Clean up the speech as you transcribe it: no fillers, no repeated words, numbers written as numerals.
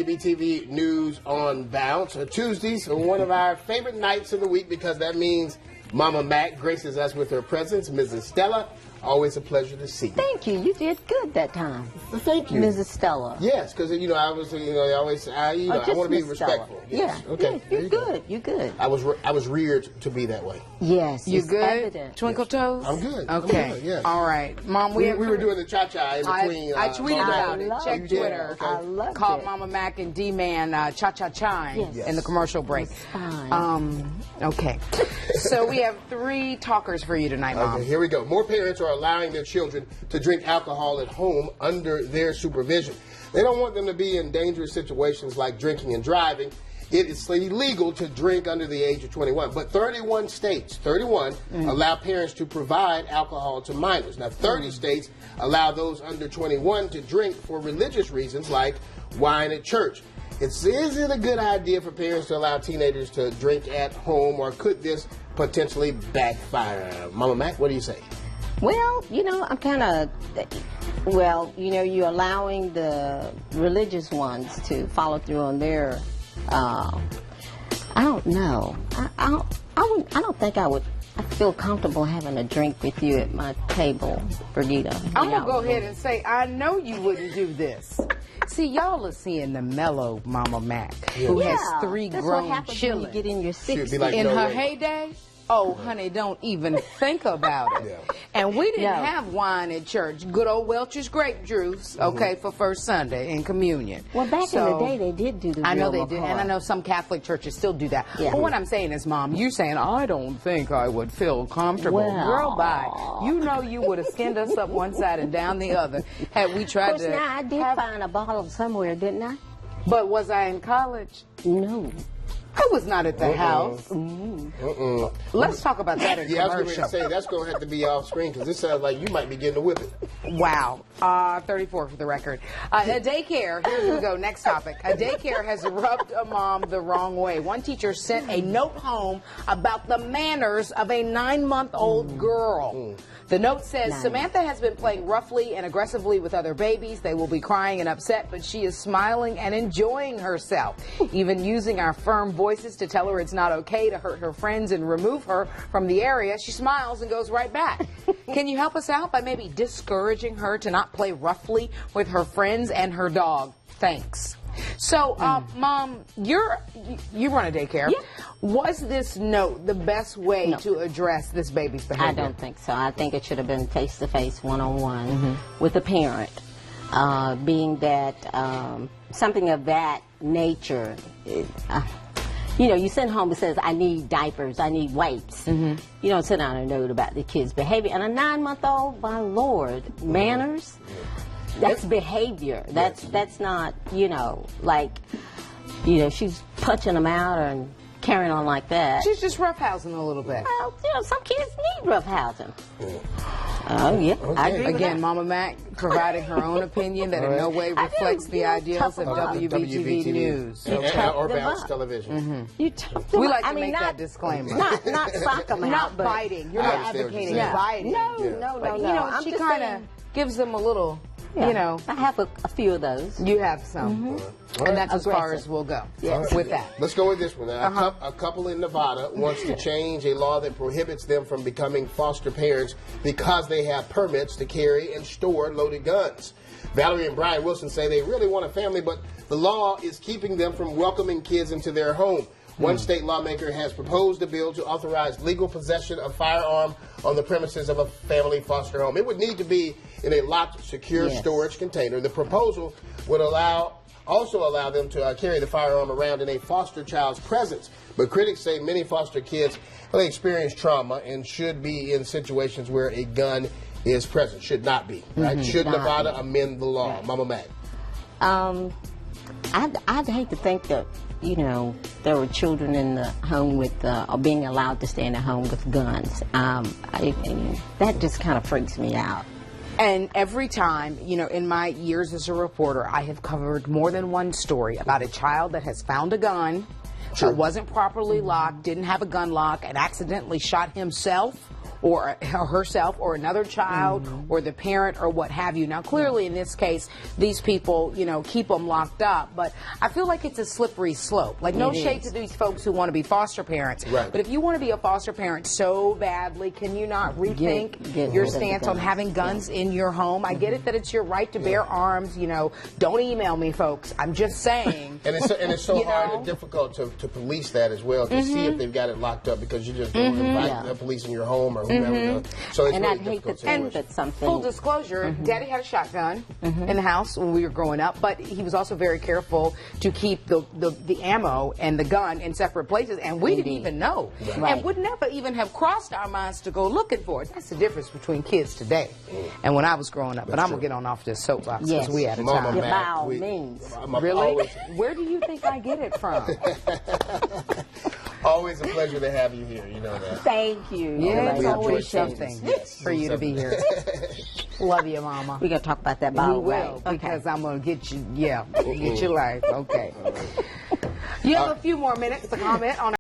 WBTV News on Bounce. Tuesdays are one of our favorite nights of the week because that means Mama Mack graces us with her presence. Mrs. Stella, always a pleasure to see you. Thank you. You did good that time. Thank you. Mrs. Stella. Yes, because, I was, they always say, I want to be respectful. Yes. Yeah. Okay. Yeah, you're good. You're good. I was reared to be that way. Yes. You it's good? Evident. Twinkle Toes? I'm good. Okay. I'm good, yes. All right. Mom, We were doing the cha-cha in between. I tweeted about it. loved Check it. Twitter. I loved Called it. Mama Mack and D-Man cha-cha-chine Yes. in the commercial break. It's fine. Okay. So we have 3 talkers for you tonight, Mom. Okay, here we go. More parents are allowing their children to drink alcohol at home under their supervision. They don't want them to be in dangerous situations like drinking and driving. It is illegal to drink under the age of 21, but 31 states, allow parents to provide alcohol to minors. Now, 30 states allow those under 21 to drink for religious reasons like wine at church. Is it a good idea for parents to allow teenagers to drink at home, or could this potentially backfire? Mama Mack, what do you say? Well, I'm kind of, you're allowing the religious ones to follow through on their, I don't know. I don't think I feel comfortable having a drink with you at my table, Brigida. I'm going to go ahead and say, I know you wouldn't do this. See, y'all are seeing the mellow Mama Mack, who has 3 grown When children. you get in your 60s. Like, In no her way. heyday, oh, honey, don't even think about it. Yeah. And we didn't No. have wine at church. Good old Welch's grape juice, okay, for First Sunday in communion. Well, back in So, the day, they did do the I know real they did, McCoy. and I know some Catholic churches still do that. Yeah. But what I'm saying is, Mom, you saying, I don't think I would feel comfortable. Well. Girl, bye. You know you would have skinned us up one side and down the other had we Of tried course, to. now I did find a bottle somewhere, didn't I? But was I in college? No. I was not at the house. Let's talk about that in Yeah, I was commercial. going to say, that's going to have to be off screen because this sounds like you might be getting a whipping. Wow. 34 for the record. A daycare, here we go, next topic. A daycare has rubbed a mom the wrong way. One teacher sent a note home about the manners of a 9-month-old girl. The note says, Samantha has been playing roughly and aggressively with other babies. They will be crying and upset, but she is smiling and enjoying herself, even using our firm voices to tell her it's not okay to hurt her friends and remove her from the area. She smiles and goes right back. Can you help us out by maybe discouraging her to not play roughly with her friends and her dog? Thanks. So, Mom, you run a daycare. Yeah. Was this note the best way to address this baby's behavior? I don't think so. I think it should have been face-to-face, one-on-one with a parent. Being that something of that nature, you send home that says, I need diapers, I need wipes. You don't send out a note about the kid's behavior. And a 9-month-old, my Lord, manners? That's behavior. That's not, she's punching them out and carrying on like that. She's just roughhousing a little bit. Well, some kids need roughhousing. Oh, yeah, I agree with Again, that. Mama Mack providing her own opinion that in no way reflects the ideals of WBTV News. Or them Bounce up. Television. You tough them We up. like to I mean, make not, that disclaimer. Not sock them out, Not but biting. You're I not understand what you're advocating saying. biting. No. But, I'm she just kind of saying, gives them a little, I have a few of those. you have some. And that's as far as we'll go with that. Let's go with this one. A couple in Nevada wants to change a law that prohibits them from becoming foster parents because they have permits to carry and store loaded guns. Valerie and Brian Wilson say they really want a family, but the law is keeping them from welcoming kids into their home. One state lawmaker has proposed a bill to authorize legal possession of firearm on the premises of a family foster home. It would need to be in a locked, secure storage container. The proposal would also allow them to carry the firearm around in a foster child's presence. But critics say many foster kids experience trauma and should be in situations where a gun is present. Should not be. Right? Should Nevada amend the law? Right. Mama Mack. I'd hate to think that, there were children in the home with, or being allowed to stay in the home with guns. That just kind of freaks me out. And every time, in my years as a reporter, I have covered more than one story about a child that has found a gun, that wasn't properly locked, didn't have a gun lock, and accidentally shot himself or herself or another child or the parent or what have you. Now, clearly in this case, these people, keep them locked up, but I feel like it's a slippery slope. Like, no shade to these folks who want to be foster parents, right. But if you want to be a foster parent so badly, can you not rethink your stance on having guns in your home? I get it that it's your right to bear arms. Don't email me, folks. I'm just saying. And it's so hard and difficult to police that as well, to see if they've got it locked up, because you just don't invite the police in your home or whoever. So it's and really I'd hate to difficult. think that something. Full disclosure, Daddy had a shotgun in the house when we were growing up, but he was also very careful to keep the ammo and the gun in separate places, and we didn't even know. Right. And would never even have crossed our minds to go looking for it. That's the difference between kids today and when I was growing up. But I'm going to get on off this soapbox because we had a Mama time. Mack, by all means. Really? Where do you think I get it from? Always a pleasure to have you here. You know that. Thank you. Yeah, it's we always appreciate something Yes. for you to be here. Love you, Mama. We're going to talk about that by We the way. will, because I'm going to get you, get your life. Okay. You have a few more minutes to comment on